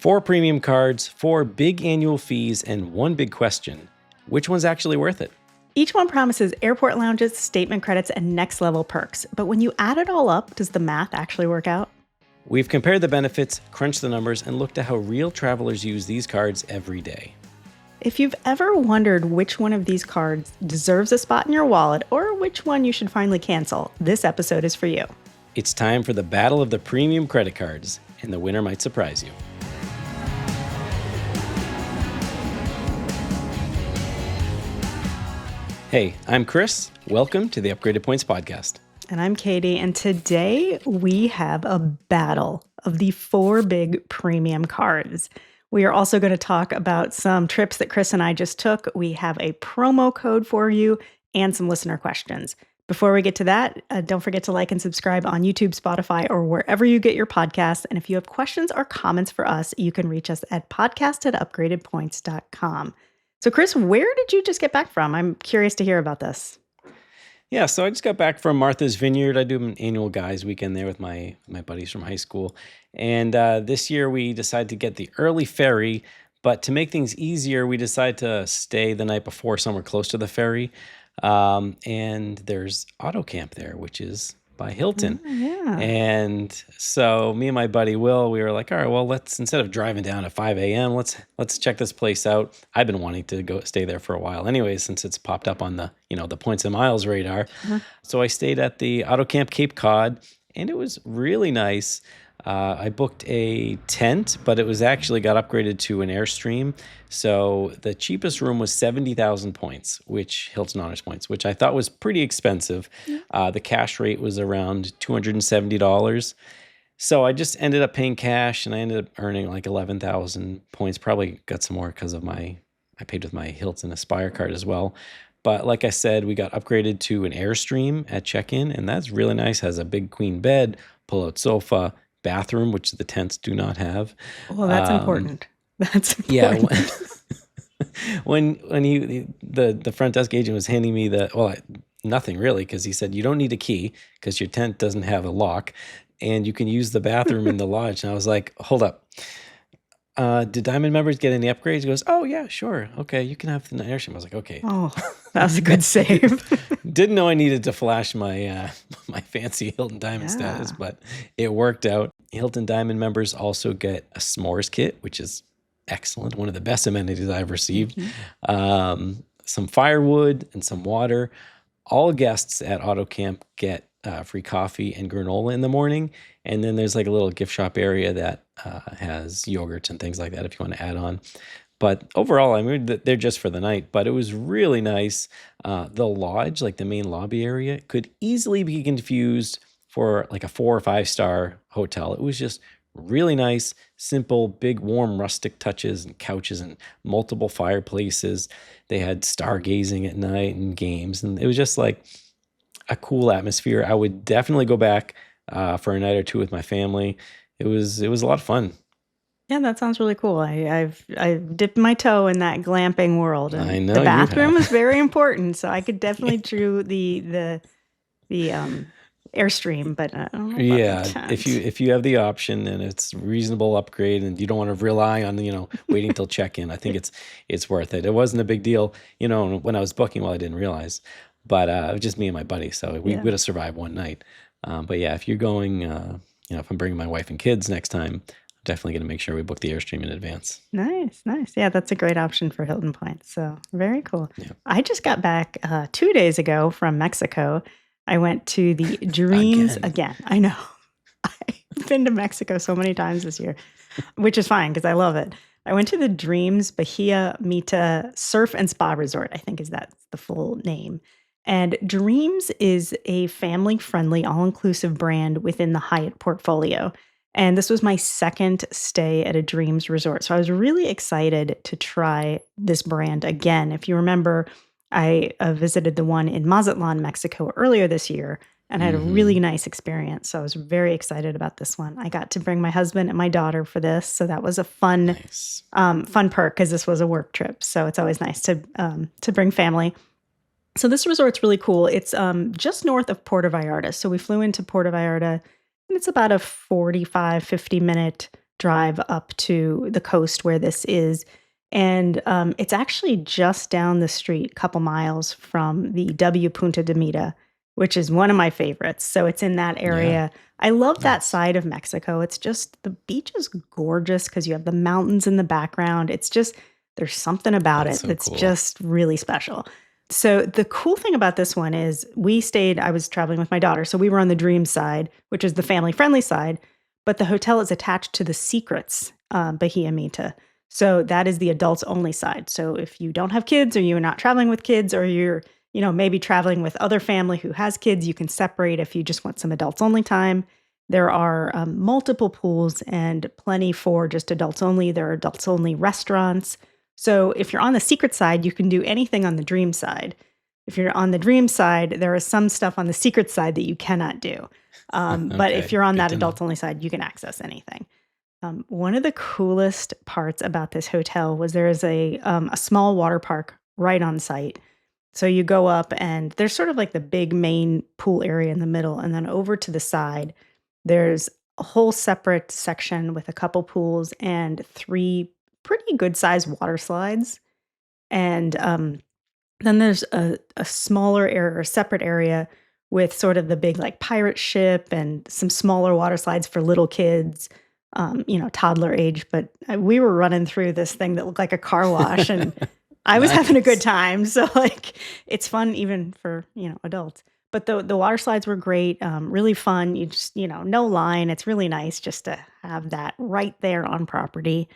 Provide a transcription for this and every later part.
4 premium cards, 4 big annual fees, and 1 big question. Which one's actually worth it? Each one promises airport lounges, statement credits, and next-level perks. But when you add it all up, does the math actually work out? We've compared the benefits, crunched the numbers, and looked at how real travelers use these cards every day. If you've ever wondered which one of these cards deserves a spot in your wallet or which one you should finally cancel, this episode is for you. It's time for the battle of the premium credit cards, and the winner might surprise you. Hey, I'm Chris. Welcome to the Upgraded Points Podcast. And I'm Katie, and today we have a battle of the 4 big premium cards. We are also going to talk about some trips that Chris and I just took. We have a promo code for you and some listener questions. Before we get to that, don't forget to like and subscribe on YouTube, Spotify, or wherever you get your podcasts. And if you have questions or comments for us, you can reach us at podcast@upgradedpoints.com. So Chris, where did you just get back from? I'm curious to hear about this. Yeah, so I just got back from Martha's Vineyard. I do an annual guys weekend there with my buddies from high school. And this year we decided to get the early ferry, but to make things easier, we decided to stay the night before somewhere close to the ferry. And there's AutoCamp there, which is by Hilton. Oh, yeah. And so me and my buddy Will, we were like, all right, well, let's, instead of driving down at 5 a.m., let's check this place out. I've been wanting to go stay there for a while anyway, since it's popped up on the, the points and miles radar. Uh-huh. So I stayed at the AutoCamp Cape Cod, and it was really nice. I booked a tent, but it was actually got upgraded to an Airstream. So the cheapest room was 70,000 points, which Hilton Honors points, which I thought was pretty expensive. The cash rate was around $270. So I just ended up paying cash, and I ended up earning like 11,000 points. Probably got some more because of I paid with my Hilton Aspire card as well. But like I said, we got upgraded to an Airstream at check-in, and that's really nice. Has a big queen bed, pull-out sofa, bathroom, which the tents do not have. Well, that's important. That's important. Yeah. When the front desk agent was handing me nothing really, because he said, you don't need a key because your tent doesn't have a lock and you can use the bathroom in the lodge. And I was like, hold up. Did Diamond members get any upgrades? He goes, oh yeah, sure. Okay. You can have the Airstream. I was like, okay. Oh, that was a good save. Didn't know I needed to flash my my fancy Hilton Diamond status, but it worked out. Hilton Diamond members also get a s'mores kit, which is excellent. One of the best amenities I've received. Mm-hmm. Some firewood and some water. All guests at AutoCamp get free coffee and granola in the morning. And then there's like a little gift shop area that has yogurts and things like that if you want to add on. But overall, I mean, they're just for the night, but it was really nice. The lodge, like the main lobby area, could easily be confused for like a 4 or 5 star hotel. It was just really nice, simple, big, warm, rustic touches and couches and multiple fireplaces. They had stargazing at night and games, and it was just like a cool atmosphere. I would definitely go back for a night or two with my family. It was a lot of fun. Yeah, that sounds really cool. I've dipped my toe in that glamping world. And I know the bathroom is very important, so I could definitely do the Airstream, but I don't know about the tent. if you have the option and it's reasonable upgrade and you don't want to rely on waiting till check-in, I think it's worth it. It wasn't a big deal, when I was booking. Well, I didn't realize, but it was just me and my buddy, so we would have survived one night. But yeah, if you're going, if I'm bringing my wife and kids next time, I'm definitely going to make sure we book the Airstream in advance. Nice. Yeah, that's a great option for Hilton points. So very cool. Yeah. I just got back 2 days ago from Mexico. I went to the Dreams again. I know. I've been to Mexico so many times this year, which is fine because I love it. I went to the Dreams Bahia Mita Surf and Spa Resort, I think that's the full name. And Dreams is a family-friendly, all-inclusive brand within the Hyatt portfolio. And this was my second stay at a Dreams resort. So I was really excited to try this brand again. If you remember, I visited the one in Mazatlan, Mexico earlier this year, and I had a really nice experience. So I was very excited about this one. I got to bring my husband and my daughter for this. So that was a fun perk because this was a work trip. So it's always nice to bring family. So this resort's really cool. It's just north of Puerto Vallarta. So we flew into Puerto Vallarta, and it's about a 45, 50-minute drive up to the coast where this is. And it's actually just down the street, a couple miles from the W Punta de Mita, which is one of my favorites. So it's in that Yeah. area. I love that Nice. side of Mexico. It's just, the beach is gorgeous because you have the mountains in the background. It's just, there's something about That's it so that's cool. just really special. So the cool thing about this one is I was traveling with my daughter. So we were on the dream side, which is the family friendly side, but the hotel is attached to the Secrets Bahia Mita. So that is the adults only side. So if you don't have kids or you're not traveling with kids or you're, maybe traveling with other family who has kids, you can separate if you just want some adults only time. There are multiple pools and plenty for just adults only. There are adults only restaurants. So if you're on the secret side, you can do anything on the dream side. If you're on the dream side, there is some stuff on the secret side that you cannot do. But if Okay. you're on Good that to know. adults only side, you can access anything. One of the coolest parts about this hotel was there is a small water park right on site. So you go up and there's sort of like the big main pool area in the middle, and then over to the side, there's a whole separate section with a couple pools and three pretty good sized water slides. And then there's a smaller area or separate area with sort of the big like pirate ship and some smaller water slides for little kids, toddler age. But we were running through this thing that looked like a car wash, and I was having a good Nice. time. So like it's fun even for, adults. But the water slides were great, really fun. You just, no line. It's really nice just to have that right there on property.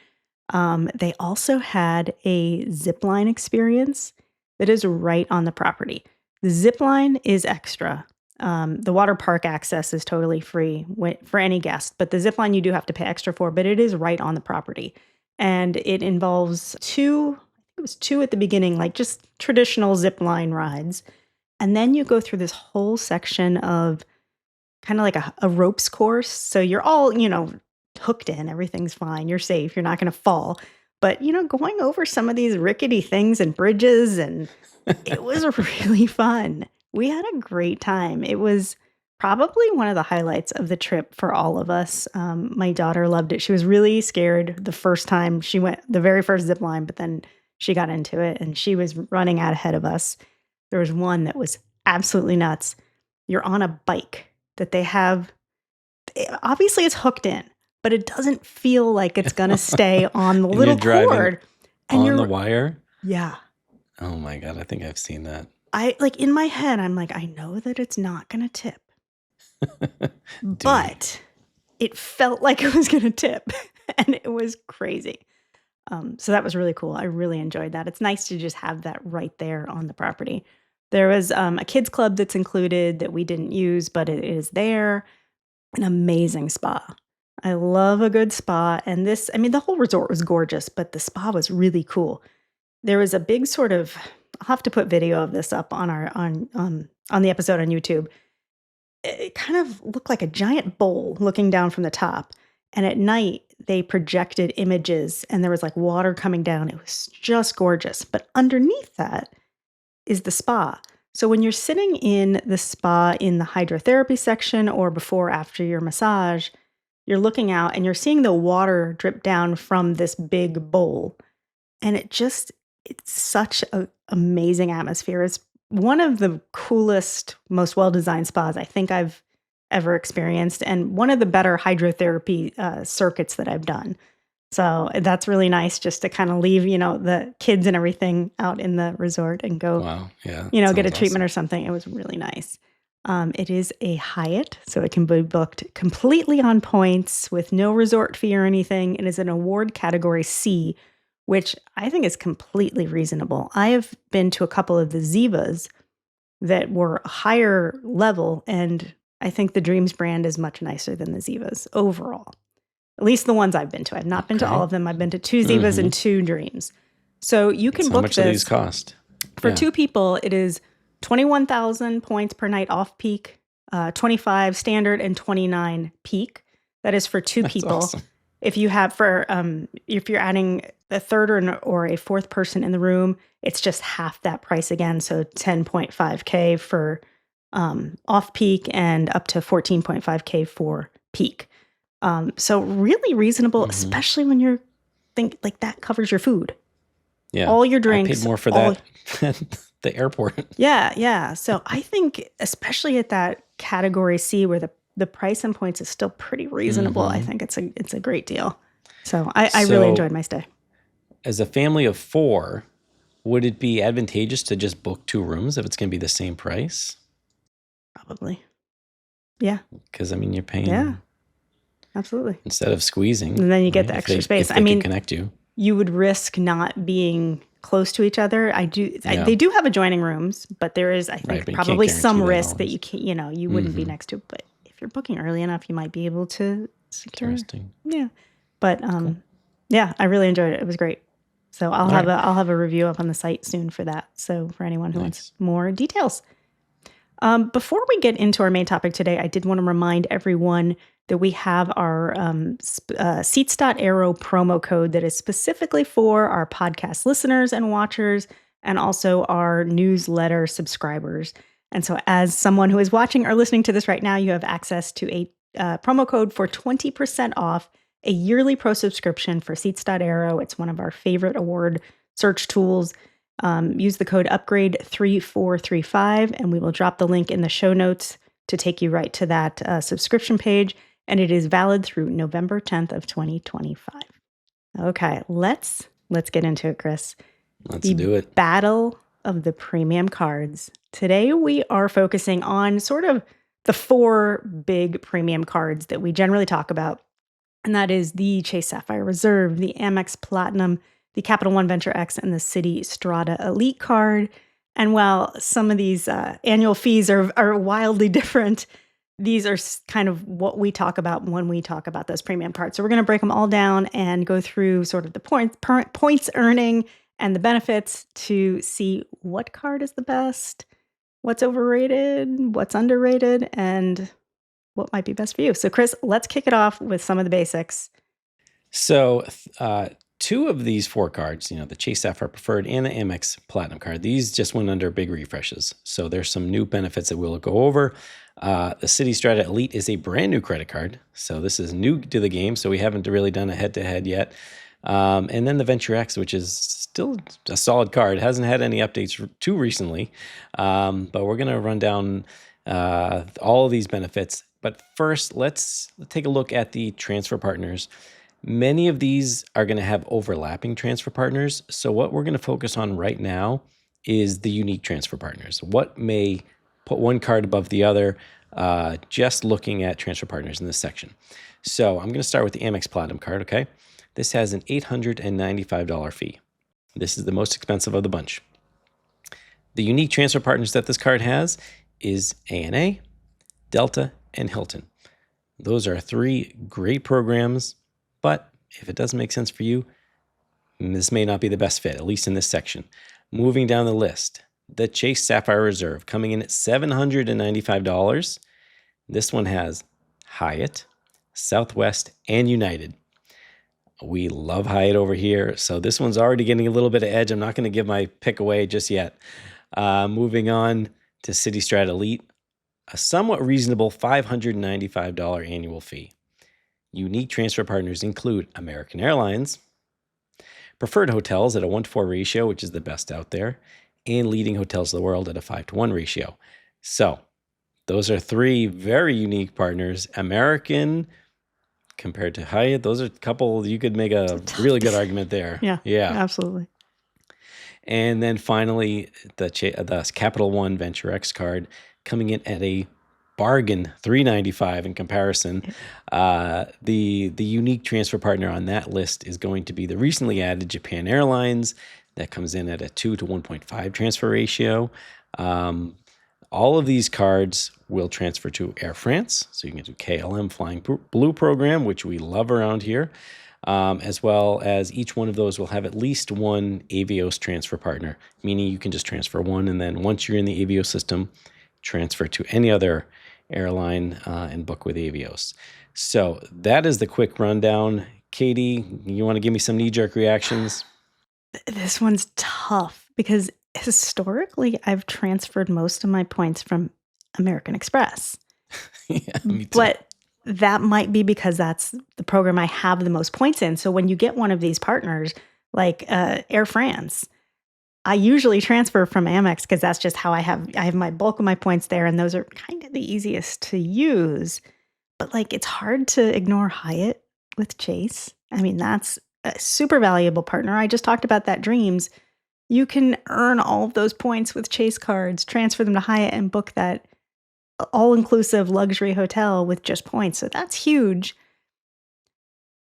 They also had a zip line experience that is right on the property. The zip line is extra. The water park access is totally free for any guest, but the zip line you do have to pay extra for, but it is right on the property. And it involves it was two at the beginning, like just traditional zip line rides. And then you go through this whole section of kind of like a ropes course. So you're all, hooked in, everything's fine, you're safe, you're not going to fall. But, going over some of these rickety things and bridges, and it was really fun. We had a great time. It was probably one of the highlights of the trip for all of us. My daughter loved it. She was really scared the first time she went, the very first zip line, but then she got into it and she was running out ahead of us. There was one that was absolutely nuts. You're on a bike that they have, obviously it's hooked in, but it doesn't feel like it's going to stay on the And you're little driving cord. And on the wire? yeah. Oh my God. I think I've seen that. I like in my head, I'm like, I know that it's not going to tip, Dude. but it felt like it was going to tip and it was crazy. So that was really cool. I really enjoyed that. It's nice to just have that right there on the property. There was a kids club that's included that we didn't use, but it is there. An amazing spa. I love a good spa. And the whole resort was gorgeous, but the spa was really cool. There was a big sort of, I'll have to put video of this up on on the episode on YouTube. It kind of looked like a giant bowl looking down from the top. And at night, they projected images and there was like water coming down. It was just gorgeous. But underneath that is the spa. So when you're sitting in the spa in the hydrotherapy section or before, after your massage, you're looking out and you're seeing the water drip down from this big bowl. And it's such an amazing atmosphere. It's one of the coolest, most well-designed spas I think I've ever experienced, and one of the better hydrotherapy circuits that I've done. So that's really nice just to kind of leave, the kids and everything out in the resort and go, Wow. Yeah. get a Sounds treatment awesome. or something. It was really nice. It is a Hyatt, so it can be booked completely on points with no resort fee or anything. It is an award category C, which I think is completely reasonable. I have been to a couple of the Zivas that were higher level, and I think the Dreams brand is much nicer than the Zivas overall. At least the ones I've been to. I've not been to all Okay. of them. I've been to 2 Zivas and 2 Dreams. So you can So how book much do these this. cost? For Yeah. 2 people, it is 21,000 points per night off peak, 25 standard, and 29 peak. That is for 2 That's people. awesome. If you have if you're adding a third or a fourth person in the room, it's just half that price again. So 10.5K for off peak and up to 14.5K for peak. So really reasonable, Mhm. especially when you're like that covers your food. Yeah. All your I drinks. paid more for that at the airport. Yeah. So I think, especially at that category C, where the price and points is still pretty reasonable, I think it's a great deal. So I really enjoyed my stay. As a family of 4, would it be advantageous to just book 2 rooms if it's going to be the same price? Probably. Yeah. Because, I mean, you're paying... Yeah. Absolutely. Instead of squeezing. And then you get the extra space. If they can connect you. You would risk not being close to each other. They do have adjoining rooms, but there is, I think, probably some risk that you can't, you wouldn't be next to. But if you're booking early enough, you might be able to secure. Interesting. Yeah. But cool. Yeah, I really enjoyed it. It was great. So I'll have a review up on the site soon for that. So for anyone who wants more details. Before we get into our main topic today, I did want to remind everyone that we have our Seats.aero promo code that is specifically for our podcast listeners and watchers, and also our newsletter subscribers. And so as someone who is watching or listening to this right now, you have access to a promo code for 20% off a yearly pro subscription for Seats.aero. It's one of our favorite award search tools. Use the code upgrade3435, and we will drop the link in the show notes to take you right to that subscription page. And it is valid through November 10th of 2025. Okay, let's get into it, Chris. Let's do it. Battle of the premium cards. Today we are focusing on sort of the 4 big premium cards that we generally talk about. And that is the Chase Sapphire Reserve, the Amex Platinum, the Capital One Venture X, and the Citi Strata Elite card. And while some of these annual fees are wildly different, these are kind of what we talk about when we talk about those premium cards. So we're going to break them all down and go through sort of the points earning and the benefits to see what card is the best, what's overrated, what's underrated, and what might be best for you. So Chris, let's kick it off with some of the basics. So 2 of these 4 cards, the Chase Sapphire Preferred and the Amex Platinum card, these just went under big refreshes. So there's some new benefits that we'll go over. The Citi Strata Elite is a brand new credit card. So this is new to the game. So we haven't really done a head-to-head yet. And then the Venture X, which is still a solid card. It hasn't had any updates too recently. But we're going to run down all of these benefits. But first, let's take a look at the transfer partners. Many of these are going to have overlapping transfer partners. So what we're going to focus on right now is the unique transfer partners. What may put one card above the other, just looking at transfer partners in this section. So I'm going to start with the Amex Platinum card, okay? This has an $895 fee. This is the most expensive of the bunch. The unique transfer partners that this card has is ANA, Delta, and Hilton. Those are 3 great programs, but if it doesn't make sense for you, this may not be the best fit, at least in this section. Moving down the list, the Chase Sapphire Reserve coming in at $795. This one has Hyatt, Southwest, and United. We love Hyatt over here, so this one's already getting a little bit of edge. I'm not going to give my pick away just yet. Moving on to Citi Strata Elite, a somewhat reasonable $595 annual fee. Unique transfer partners include American Airlines, preferred hotels at a 1-to-4 ratio, which is the best out there, and leading hotels of the world at a 5-to-1 ratio. So those are 3 very unique partners. American compared to Hyatt, those are a couple, you could make a really good argument there. Yeah, absolutely. And then finally, the Capital One Venture X card coming in at a bargain $395 in comparison. The unique transfer partner on that list is going to be the recently added Japan Airlines. That comes in at a 2 to 1.5 transfer ratio. All of these cards will transfer to Air France. So you can do KLM Flying Blue program, which we love around here. As well as each one of those will have at least one Avios transfer partner, meaning you can just transfer one, and then once you're in the Avios system, transfer to any other airline and book with Avios. So that is the quick rundown. Katie, you want to give me some knee-jerk reactions? This one's tough because historically I've transferred most of my points from American Express. Yeah, me too. But that might be because that's the program I have the most points in. So when you get one of these partners, like Air France, I usually transfer from Amex because that's just how I have my bulk of my points there, and those are kind of the easiest to use. But like, it's hard to ignore Hyatt with Chase. I mean, that's a super valuable partner. I just talked about that Dreams. You can earn all of those points with Chase cards, transfer them to Hyatt, and book that all-inclusive luxury hotel with just points. So that's huge.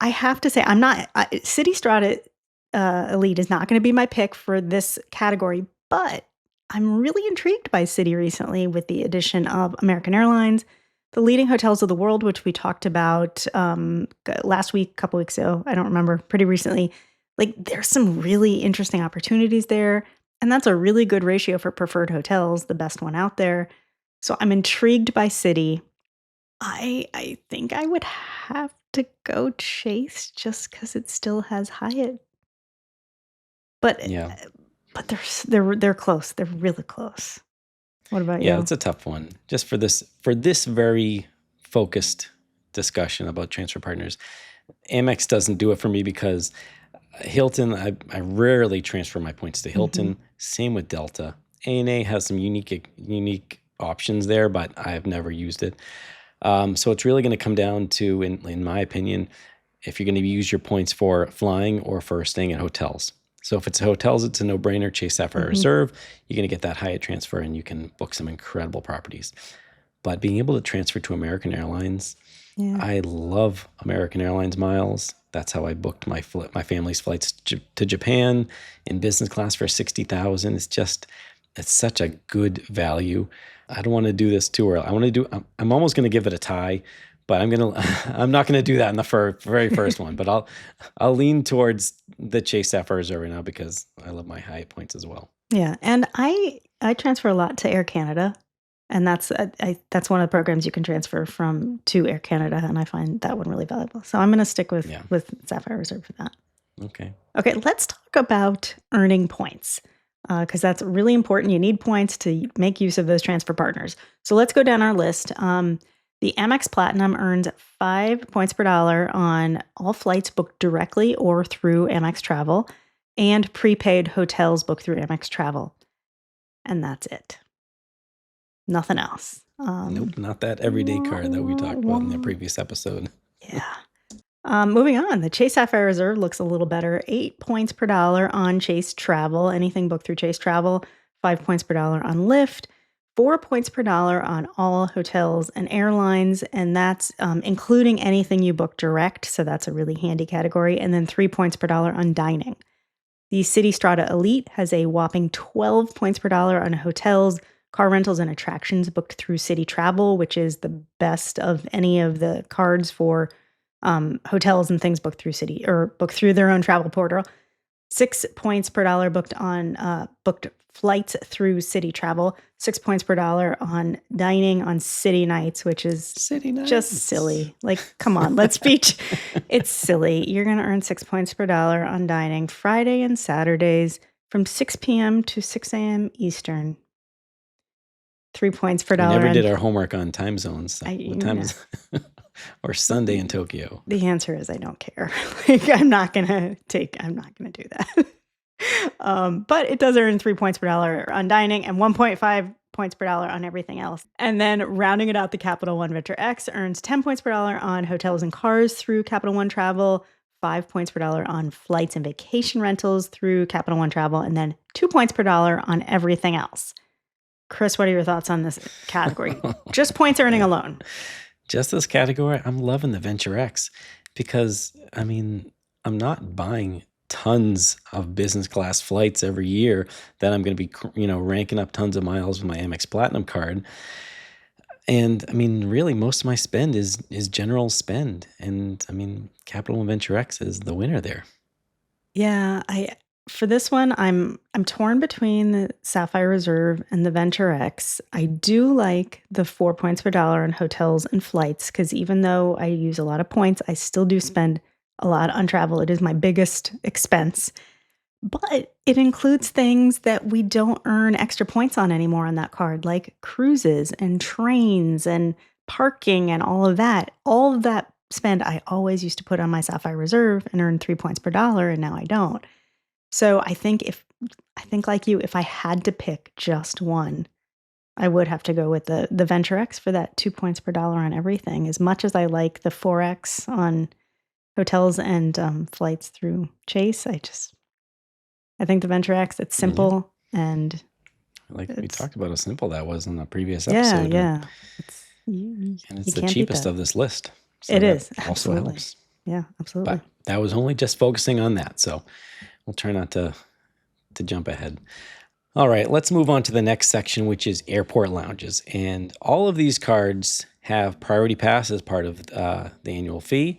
I have to say, Citi Elite is not going to be my pick for this category, but I'm really intrigued by Citi recently with the addition of American Airlines, the leading hotels of the world, which we talked about last week, a couple weeks ago. I don't remember, pretty recently. Like, there's some really interesting opportunities there, and that's a really good ratio for preferred hotels, the best one out there. So I'm intrigued by Citi. I think I would have to go Chase just because it still has Hyatt. But Yeah. but they're close. They're really close. What about you? Yeah, it's a tough one. Just for this very focused discussion about transfer partners, Amex doesn't do it for me because Hilton, I rarely transfer my points to Hilton. Same with Delta. ANA has some unique options there, but I have never used it. So it's really going to come down to, in my opinion, if you're going to use your points for flying or for staying at hotels. So if it's hotels, it's a no-brainer. Chase Sapphire Reserve, you're going to get that Hyatt transfer and you can book some incredible properties. But being able to transfer to American Airlines, I love American Airlines miles. That's how I booked my family's flights to Japan in business class for $60,000. It's such a good value. I don't want to do this too early. I'm almost going to give it a tie, but I'm not going to do that in the very first one. But I'll lean towards the Chase Sapphire Reserve right now because I love my Hyatt points as well. Yeah, and I transfer a lot to Air Canada, and that's one of the programs you can transfer to Air Canada, and I find that one really valuable. So I'm going to stick with Sapphire Reserve for that. Okay, let's talk about earning points because that's really important. You need points to make use of those transfer partners. So let's go down our list. The Amex Platinum earns 5 points per dollar on all flights booked directly or through Amex Travel and prepaid hotels booked through Amex Travel. And that's it. Nothing else. Nope, not that everyday card that we talked about in the previous episode. Yeah. Moving on, the Chase Sapphire Reserve looks a little better. 8 points per dollar on Chase Travel. Anything booked through Chase Travel. 5 points per dollar on Lyft. 4 points per dollar on all hotels and airlines, and that's including anything you book direct, so that's a really handy category, and then 3 points per dollar on dining. The Citi Strata Elite has a whopping 12 points per dollar on hotels, car rentals, and attractions booked through Citi Travel, which is the best of any of the cards for hotels and things booked through Citi or booked through their own travel portal. 6 points per dollar booked flights through Citi Travel. 6 points per dollar on dining on Citi Nights, which is just silly. Like, come on, it's silly. You're going to earn 6 points per dollar on dining Friday and Saturdays from 6 p.m. to 6 a.m. Eastern. 3 points per dollar. We never did our homework on time zones. What time is or Sunday in Tokyo? The answer is I don't care. I'm not going to do that. But it does earn 3 points per dollar on dining and 1.5 points per dollar on everything else. And then rounding it out, the Capital One Venture X earns 10 points per dollar on hotels and cars through Capital One Travel, 5 points per dollar on flights and vacation rentals through Capital One Travel, and then 2 points per dollar on everything else. Chris, what are your thoughts on this category? Just points earning alone. Just this category, I'm loving the Venture X because, I mean, I'm not buying tons of business class flights every year that I'm going to be, ranking up tons of miles with my Amex Platinum card. And I mean, really, most of my spend is general spend. And I mean, Capital One Venture X is the winner there. Yeah, for this one, I'm torn between the Sapphire Reserve and the Venture X. I do like the 4 points per dollar on hotels and flights because even though I use a lot of points, I still do spend a lot on travel. It is my biggest expense, but it includes things that we don't earn extra points on anymore on that card, like cruises and trains and parking and all of that spend I always used to put on my Sapphire Reserve and earn 3 points per dollar, and now I don't. So I think like you, if I had to pick just one, I would have to go with the Venture X for that 2 points per dollar on everything. As much as I like the 4X on hotels and flights through Chase, I think the Venture X, it's simple and we talked about how simple that was in the previous yeah, episode. yeah. And it's the cheapest of this list. So it is. Also absolutely. helps. Yeah, absolutely. But that was only just focusing on that. So we'll try not to jump ahead. All right, let's move on to the next section, which is airport lounges. And all of these cards have Priority Pass as part of the annual fee.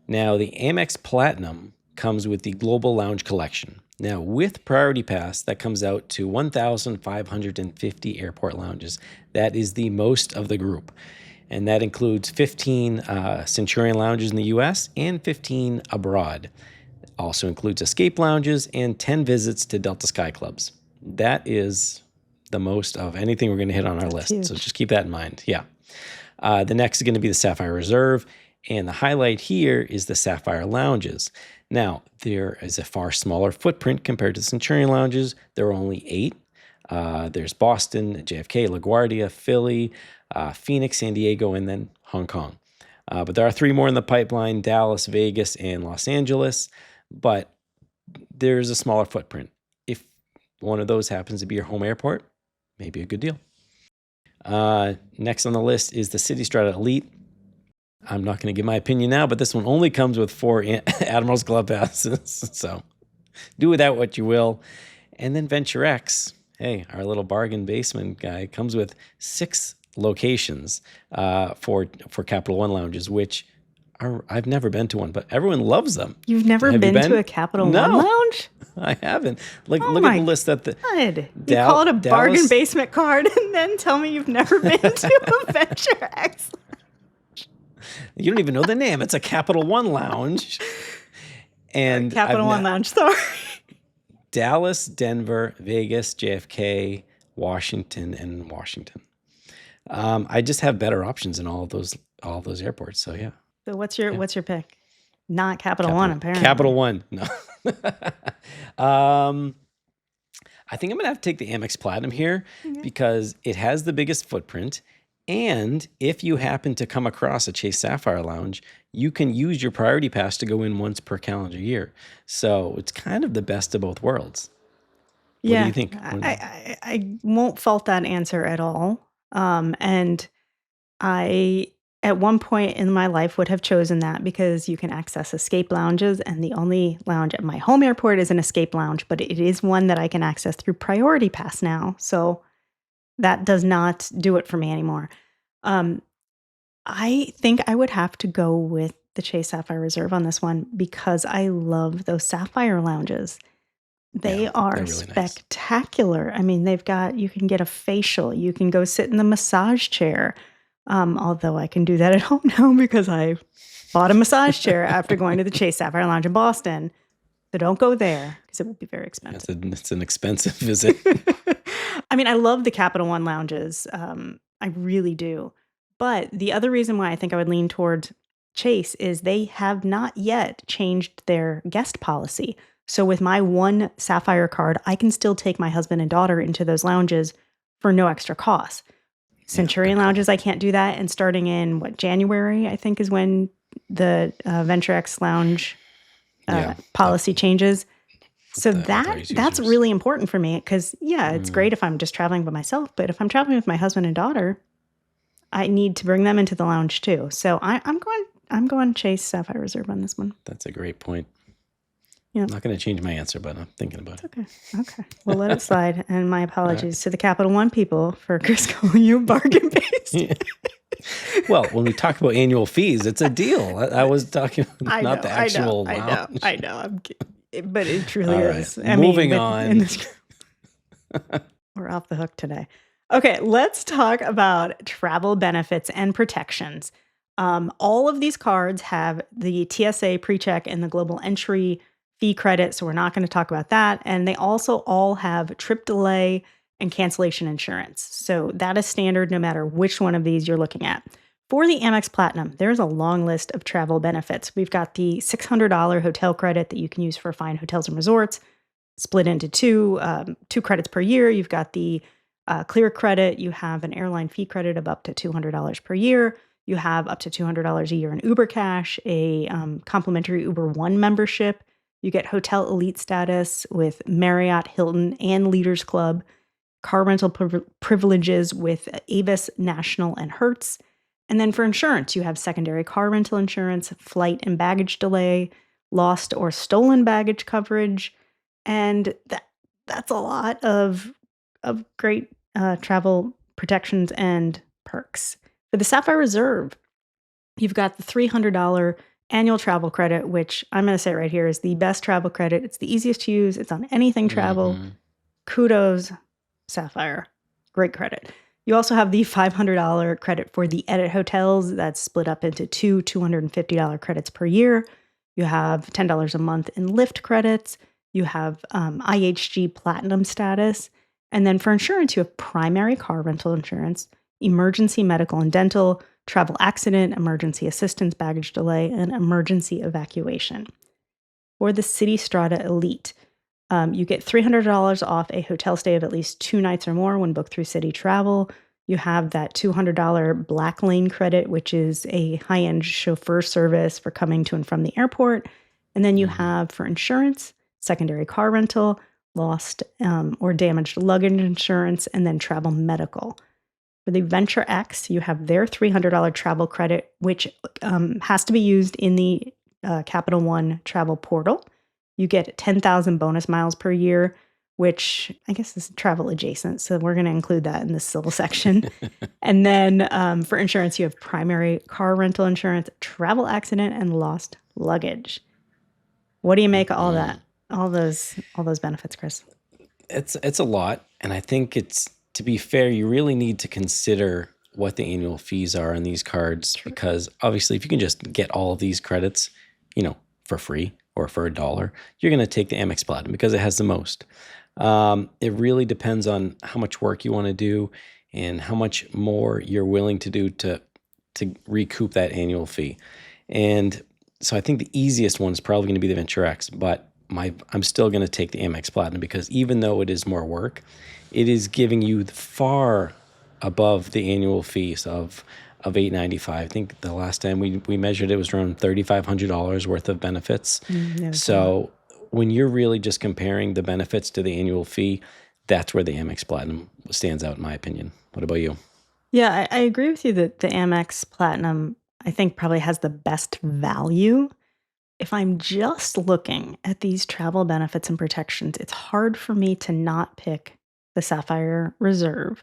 Now, the Amex Platinum comes with the Global Lounge Collection. Now, with Priority Pass, that comes out to 1,550 airport lounges. That is the most of the group. And that includes 15 Centurion lounges in the US and 15 abroad. It also includes escape lounges and 10 visits to Delta Sky Clubs. That is the most of anything we're going to hit on our list. Huge. So just keep that in mind. Yeah. The next is going to be the Sapphire Reserve. And the highlight here is the Sapphire Lounges. Now, there is a far smaller footprint compared to the Centurion lounges. There are only 8. There's Boston, JFK, LaGuardia, Philly, Phoenix, San Diego, and then Hong Kong. But there are 3 more in the pipeline, Dallas, Vegas, and Los Angeles. But there's a smaller footprint. If one of those happens to be your home airport, maybe a good deal. Next on the list is the Citi Strata Elite. I'm not going to give my opinion now, but this one only comes with 4 Admiral's Club passes. So do with that what you will. And then Venture X, hey, our little bargain basement guy, comes with 6 locations for Capital One lounges, which I've never been to one, but everyone loves them. You've never been to a Capital One lounge? I haven't. Look at the list that you call it a bargain basement card and then tell me you've never been to a Venture X. You don't even know the name. It's a Capital One lounge. And Capital One lounge, sorry. Dallas, Denver, Vegas, JFK, Washington, and Washington. I just have better options in all of those airports. So yeah. So what's your pick? Not Capital One, apparently. Capital One. No. I think I'm gonna have to take the Amex Platinum here because it has the biggest footprint. And if you happen to come across a Chase Sapphire Lounge, you can use your Priority Pass to go in once per calendar year. So it's kind of the best of both worlds. What do you think? I won't fault that answer at all. And I, at one point in my life, would have chosen that because you can access escape lounges, and the only lounge at my home airport is an escape lounge, but it is one that I can access through Priority Pass now. So that does not do it for me anymore. I think I would have to go with the Chase Sapphire Reserve on this one because I love those Sapphire lounges. They are really spectacular. Nice. I mean, you can get a facial. You can go sit in the massage chair. Although I can do that at home now because I bought a massage chair after going to the Chase Sapphire Lounge in Boston. So don't go there because it will be very expensive. It's an expensive visit. I mean, I love the Capital One lounges. I really do. But the other reason why I think I would lean toward Chase is they have not yet changed their guest policy. So with my one Sapphire card, I can still take my husband and daughter into those lounges for no extra cost. Centurion lounges, I can't do that. And starting in January, I think is when the Venture X lounge policy changes. So that's really important for me because it's great if I'm just traveling by myself, but if I'm traveling with my husband and daughter, I need to bring them into the lounge too. So I'm going Chase Sapphire Reserve on this one. That's a great point. Yeah. I'm not going to change my answer, but I'm thinking about it. Okay. We'll let it slide. And my apologies to the Capital One people for Chris calling you bargain based. Yeah. Well, when we talk about annual fees, it's a deal. I was talking not the actual lounge. I know. I'm kidding. But it truly is. Moving on. We're off the hook today. Okay, let's talk about travel benefits and protections. All of these cards have the TSA PreCheck and the Global Entry fee credit, so we're not going to talk about that. And they also all have trip delay and cancellation insurance. So that is standard no matter which one of these you're looking at. for the Amex Platinum, there's a long list of travel benefits. We've got the $600 hotel credit that you can use for fine hotels and resorts, split into two credits per year. You've got the Clear credit. You have an airline fee credit of up to $200 per year. You have up to $200 a year in Uber Cash, a complimentary Uber One membership. You get hotel elite status with Marriott, Hilton, and Leaders Club, car rental privileges with Avis, National, and Hertz. And then for insurance, you have secondary car rental insurance, flight and baggage delay, lost or stolen baggage coverage. And that's a lot of great travel protections and perks. For the Sapphire Reserve, you've got the $300 annual travel credit, which I'm going to say right here is the best travel credit. It's the easiest to use. It's on anything travel. Kudos, Sapphire. Great credit. You also have the $500 credit for the Edit hotels. That's split up into two $250 credits per year. You have $10 a month in Lyft credits. You have IHG Platinum status. And then for insurance, you have primary car rental insurance, emergency medical and dental, travel accident, emergency assistance, baggage delay, and emergency evacuation. For the Citi Strata Elite, you get $300 off a hotel stay of at least 2 nights or more when booked through Citi Travel. You have that $200 Black Lane credit, which is a high-end chauffeur service for coming to and from the airport. And then you have for insurance, secondary car rental, lost or damaged luggage insurance, and then travel medical. For the Venture X, you have their $300 travel credit, which has to be used in the Capital One travel portal. You get 10,000 bonus miles per year, which I guess is travel adjacent. So we're going to include that in this little section. And then for insurance, you have primary car rental insurance, travel accident, and lost luggage. What do you make of all that? All those benefits, Chris? It's a lot. And I think to be fair, you really need to consider what the annual fees are on these cards, because obviously if you can just get all of these credits, for free or for $1, you're going to take the Amex Platinum because it has the most. It really depends on how much work you want to do and how much more you're willing to do to recoup that annual fee. And so I think the easiest one is probably going to be the Venture X, but I'm still going to take the Amex Platinum because even though it is more work, it is giving you far above the annual fees of $895. I think the last time we measured it was around $3,500 worth of benefits. So when you're really just comparing the benefits to the annual fee, that's where the Amex Platinum stands out in my opinion. What about you? Yeah, I agree with you that the Amex Platinum, I think, probably has the best value. If I'm just looking at these travel benefits and protections, it's hard for me to not pick the Sapphire Reserve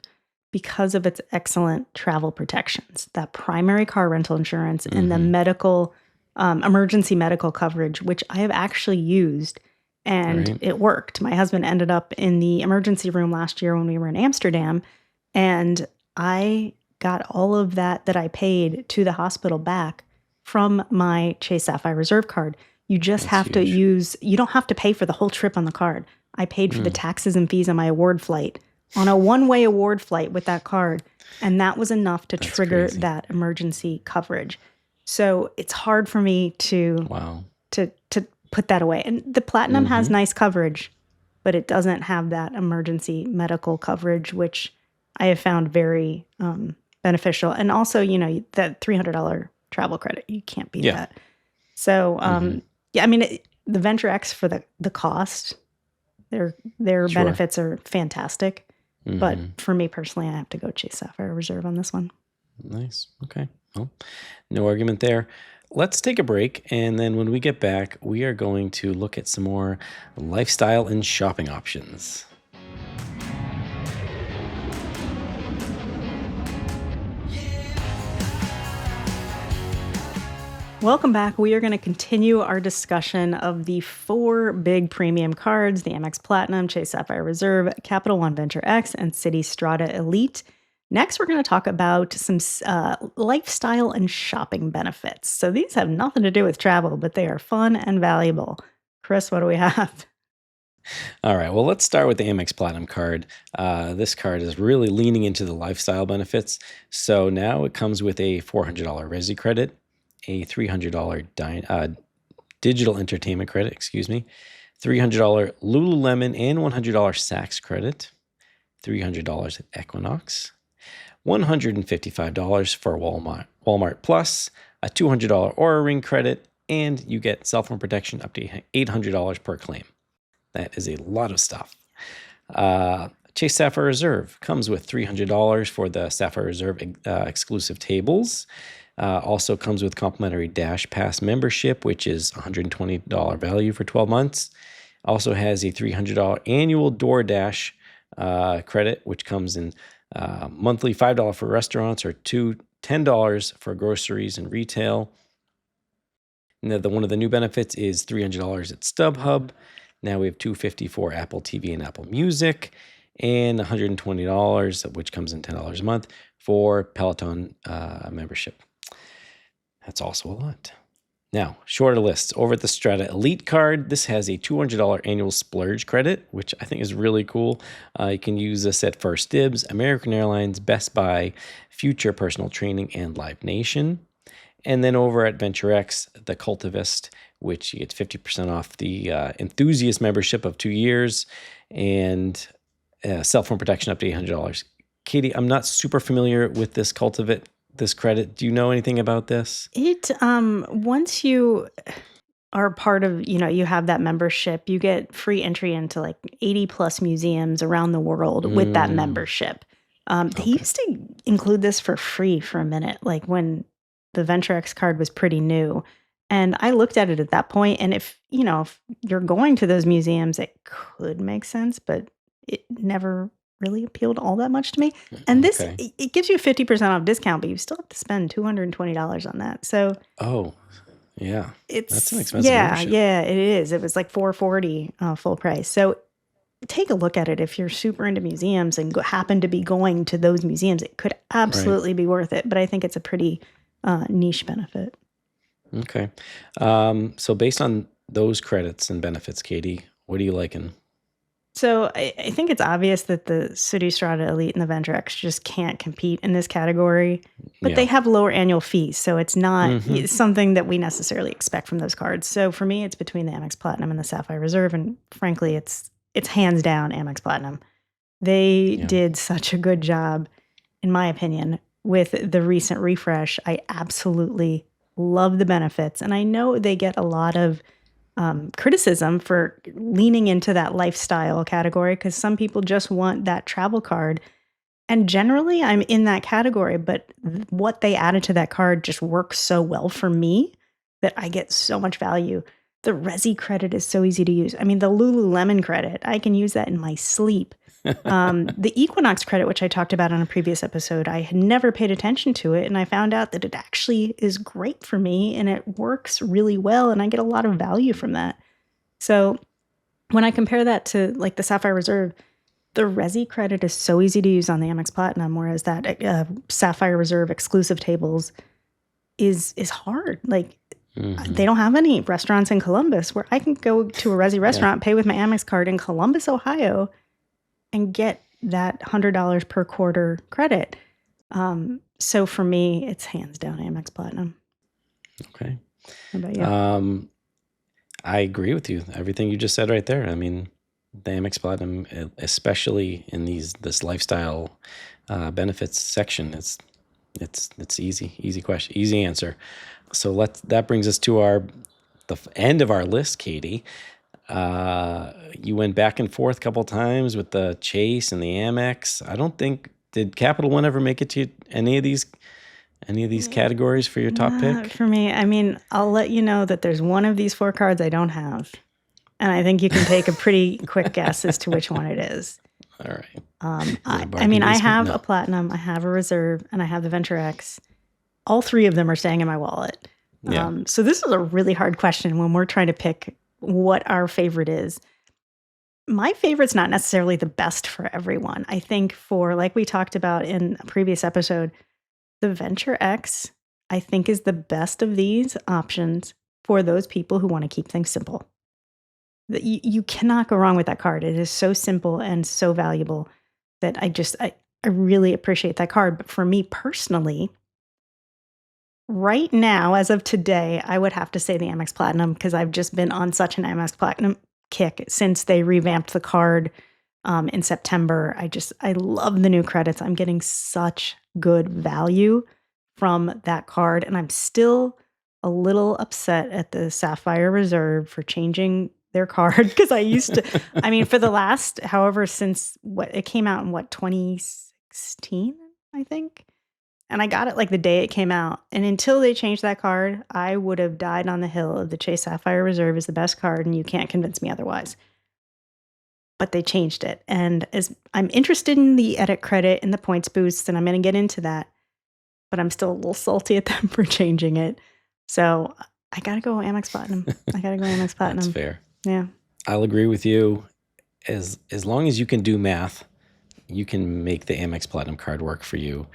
because of its excellent travel protections, that primary car rental insurance and the medical, emergency medical coverage, which I have actually used and it worked. My husband ended up in the emergency room last year when we were in Amsterdam, and I got all of that I paid to the hospital back from my Chase Sapphire Reserve card. You just have to you don't have to pay for the whole trip on the card. I paid for the taxes and fees on my award flight, on a one-way award flight with that card. And that was enough to trigger that emergency coverage. So it's hard for me to put that away. And the Platinum has nice coverage, but it doesn't have that emergency medical coverage, which I have found very beneficial. And also, that $300 travel credit, you can't beat that. So, I mean, the Venture X for the cost, their benefits are fantastic. But for me personally, I have to go Chase Sapphire Reserve on this one. Nice. Okay. Well, no argument there. Let's take a break. And then when we get back, we are going to look at some more lifestyle and shopping options. Welcome back. We are going to continue our discussion of the 4 big premium cards, the Amex Platinum, Chase Sapphire Reserve, Capital One Venture X, and Citi Strata Elite. Next, we're going to talk about some lifestyle and shopping benefits. So these have nothing to do with travel, but they are fun and valuable. Chris, what do we have? All right. Well, let's start with the Amex Platinum card. This card is really leaning into the lifestyle benefits. So now it comes with a $400 Resi credit, a $300 digital entertainment credit, $300 Lululemon and $100 Saks credit, $300 at Equinox, $155 for Walmart Plus, a $200 Aura Ring credit, and you get cell phone protection up to $800 per claim. That is a lot of stuff. Chase Sapphire Reserve comes with $300 for the Sapphire Reserve exclusive tables. Also comes with complimentary Dash Pass membership, which is $120 value for 12 months. Also has a $300 annual DoorDash credit, which comes in monthly $5 for restaurants or $10 for groceries and retail. And one of the new benefits is $300 at StubHub. Now we have $250 for Apple TV and Apple Music, and $120, which comes in $10 a month, for Peloton membership. That's also a lot. Now, shorter lists. Over at the Strata Elite card, this has a $200 annual splurge credit, which I think is really cool. You can use this at First Dibs, American Airlines, Best Buy, Future Personal Training, and Live Nation. And then over at VentureX, the Cultivist, which you get 50% off the enthusiast membership of 2 years and cell phone protection up to $800. Katie, I'm not super familiar with this this credit. Do you know anything about this? Once you are part of, you have that membership, you get free entry into like 80 plus museums around the world with that membership. They used to include this for free for a minute, like when the VentureX card was pretty new. And I looked at it at that point, and if you're going to those museums, it could make sense, but it never really appealed all that much to me. And this, it gives you a 50% off discount, but you still have to spend $220 on that. So, yeah, that's an expensive membership. Yeah, it is. It was like $440 full price. So take a look at it. If you're super into museums and happen to be going to those museums, it could absolutely be worth it. But I think it's a pretty niche benefit. Okay. So based on those credits and benefits, Katie, what are you liking? So I think it's obvious that the Citi Strata Elite and the VentureX just can't compete in this category, but they have lower annual fees. So it's not something that we necessarily expect from those cards. So for me, it's between the Amex Platinum and the Sapphire Reserve. And frankly, it's hands down Amex Platinum. They did such a good job, in my opinion, with the recent refresh. I absolutely love the benefits. And I know they get a lot of criticism for leaning into that lifestyle category because some people just want that travel card. And generally, I'm in that category, but what they added to that card just works so well for me that I get so much value. The Resi credit is so easy to use. I mean, the Lululemon credit, I can use that in my sleep. The Equinox credit, which I talked about on a previous episode, I had never paid attention to it, and I found out that it actually is great for me, and it works really well, and I get a lot of value from that. So when I compare that to like the Sapphire Reserve, the Resi credit is so easy to use on the Amex Platinum, whereas that Sapphire Reserve exclusive tables is hard. Like they don't have any restaurants in Columbus where I can go to a Resi restaurant, pay with my Amex card in Columbus, Ohio, and get that $100 per quarter credit. So for me, it's hands down Amex Platinum. Okay. How about you? I agree with you. Everything you just said right there. I mean, the Amex Platinum, especially in this lifestyle benefits section, it's easy question, easy answer. So that brings us to the end of our list, Katie. You went back and forth a couple times with the Chase and the Amex. I don't think, did Capital One ever make it to any of these categories for your top pick? For me, I mean, I'll let you know that there's one of these 4 cards I don't have. And I think you can take a pretty quick guess as to which one it is. All right. I have a Platinum, I have a Reserve, and I have the VentureX. All 3 of them are staying in my wallet. So this is a really hard question when we're trying to pick what our favorite is. My favorite's not necessarily the best for everyone. I think like we talked about in a previous episode, the VentureX, I think, is the best of these options for those people who want to keep things simple. You cannot go wrong with that card. It is so simple and so valuable that I really appreciate that card. But for me personally, right now, as of today, I would have to say the Amex Platinum because I've just been on such an Amex Platinum kick since they revamped the card in September. I love the new credits. I'm getting such good value from that card, and I'm still a little upset at the Sapphire Reserve for changing their card because I used to. I mean, for the last however since what it came out in 2016, I think. And I got it like the day it came out. And until they changed that card, I would have died on the hill of the Chase Sapphire Reserve is the best card, and you can't convince me otherwise. But they changed it. And as I'm interested in the edit credit and the points boosts, and I'm going to get into that, but I'm still a little salty at them for changing it. So I got to go Amex Platinum. That's fair. Yeah. I'll agree with you. As long as you can do math, you can make the Amex Platinum card work for you.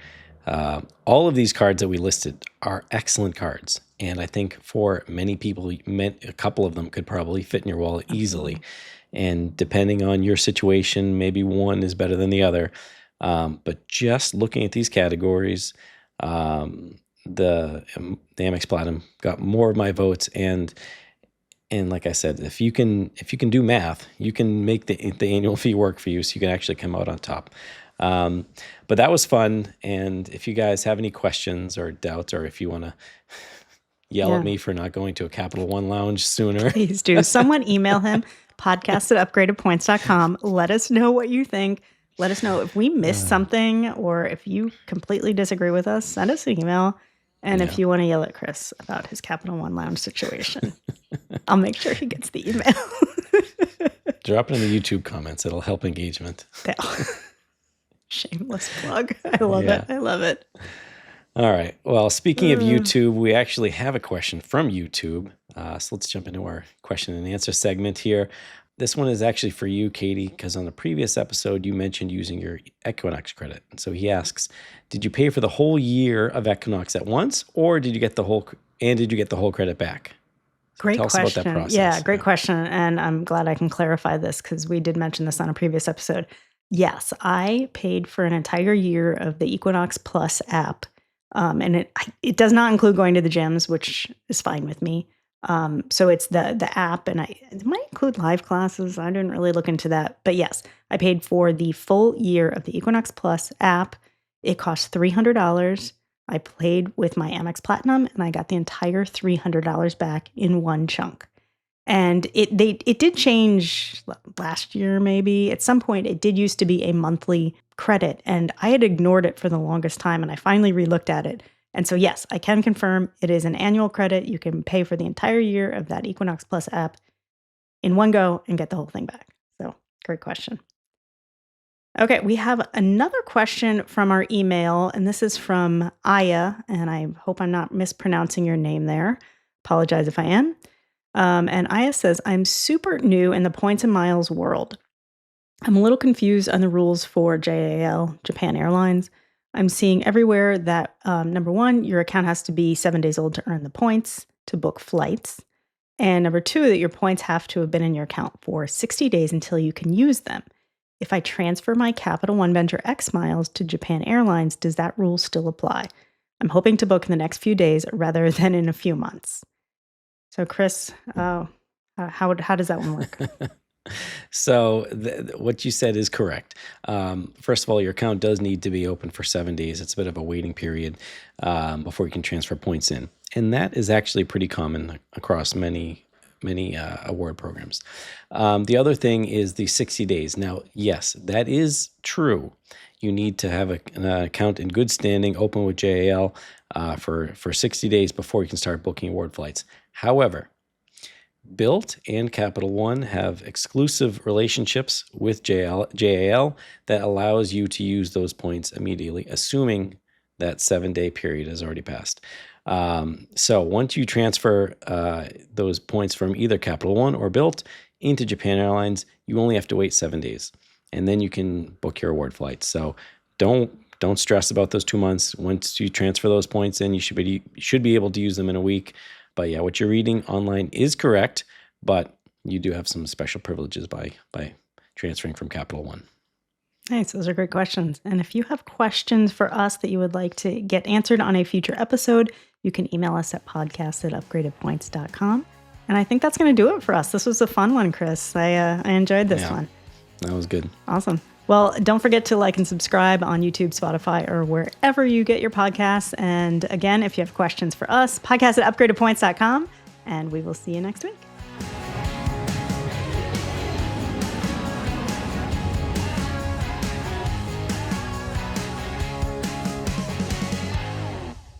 All of these cards that we listed are excellent cards. And I think for many people, a couple of them could probably fit in your wallet easily. And depending on your situation, maybe one is better than the other. But just looking at these categories, the Amex Platinum got more of my votes. And like I said, if you can do math, you can make the annual fee work for you, so you can actually come out on top. But that was fun. And if you guys have any questions or doubts, or if you want to yell at me for not going to a Capital One lounge sooner, please do. Someone email him, podcast@upgradedpoints.com. Let us know what you think. Let us know if we missed something, or if you completely disagree with us, send us an email. And if you want to yell at Chris about his Capital One lounge situation, I'll make sure he gets the email. Drop it in the YouTube comments. It'll help engagement. Shameless plug. I love it. I love it. All right. Well, speaking of YouTube, we actually have a question from YouTube. So let's jump into our question and answer segment here. This one is actually for you, Katie, because on the previous episode, you mentioned using your Equinox credit. And so he asks, did you pay for the whole year of Equinox at once, or did you get the whole credit back? So great tell us question. about that process. Yeah, great question. And I'm glad I can clarify this because we did mention this on a previous episode. Yes, I paid for an entire year of the Equinox Plus app. And it does not include going to the gyms, which is fine with me. So it's the app, and it might include live classes. I didn't really look into that. But yes, I paid for the full year of the Equinox Plus app. It cost $300. I played with my Amex Platinum, and I got the entire $300 back in one chunk. And it did change last year, maybe. At some point, it did used to be a monthly credit, and I had ignored it for the longest time, and I finally relooked at it. And so, yes, I can confirm it is an annual credit. You can pay for the entire year of that Equinox Plus app in one go and get the whole thing back. So, great question. Okay, we have another question from our email, and this is from Aya, and I hope I'm not mispronouncing your name there. Apologize if I am. And Aya says, I'm super new in the points and miles world. I'm a little confused on the rules for JAL, Japan Airlines. I'm seeing everywhere that, number one, your account has to be 7 days old to earn the points to book flights. And number two, that your points have to have been in your account for 60 days until you can use them. If I transfer my Capital One Venture X miles to Japan Airlines, does that rule still apply? I'm hoping to book in the next few days rather than in a few months. So, Chris, how does that one work? So what you said is correct. First of all, your account does need to be open for 7 days. It's a bit of a waiting period before you can transfer points in. And that is actually pretty common across many award programs. The other thing is the 60 days. Now, yes, that is true. You need to have an account in good standing, open with JAL for 60 days before you can start booking award flights. However, Bilt and Capital One have exclusive relationships with JAL that allows you to use those points immediately, assuming that 7-day period has already passed. So once you transfer those points from either Capital One or Bilt into Japan Airlines, you only have to wait 7 days, and then you can book your award flights. So don't stress about those 2 months. Once you transfer those points in, you should be able to use them in a week. But yeah, what you're reading online is correct, but you do have some special privileges by transferring from Capital One. Nice. Those are great questions. And if you have questions for us that you would like to get answered on a future episode, you can email us at podcast@upgradedpoints.com. And I think that's going to do it for us. This was a fun one, Chris. I enjoyed this one. That was good. Awesome. Well, don't forget to like and subscribe on YouTube, Spotify, or wherever you get your podcasts. And again, if you have questions for us, podcast@upgradedpoints.com. And we will see you next week.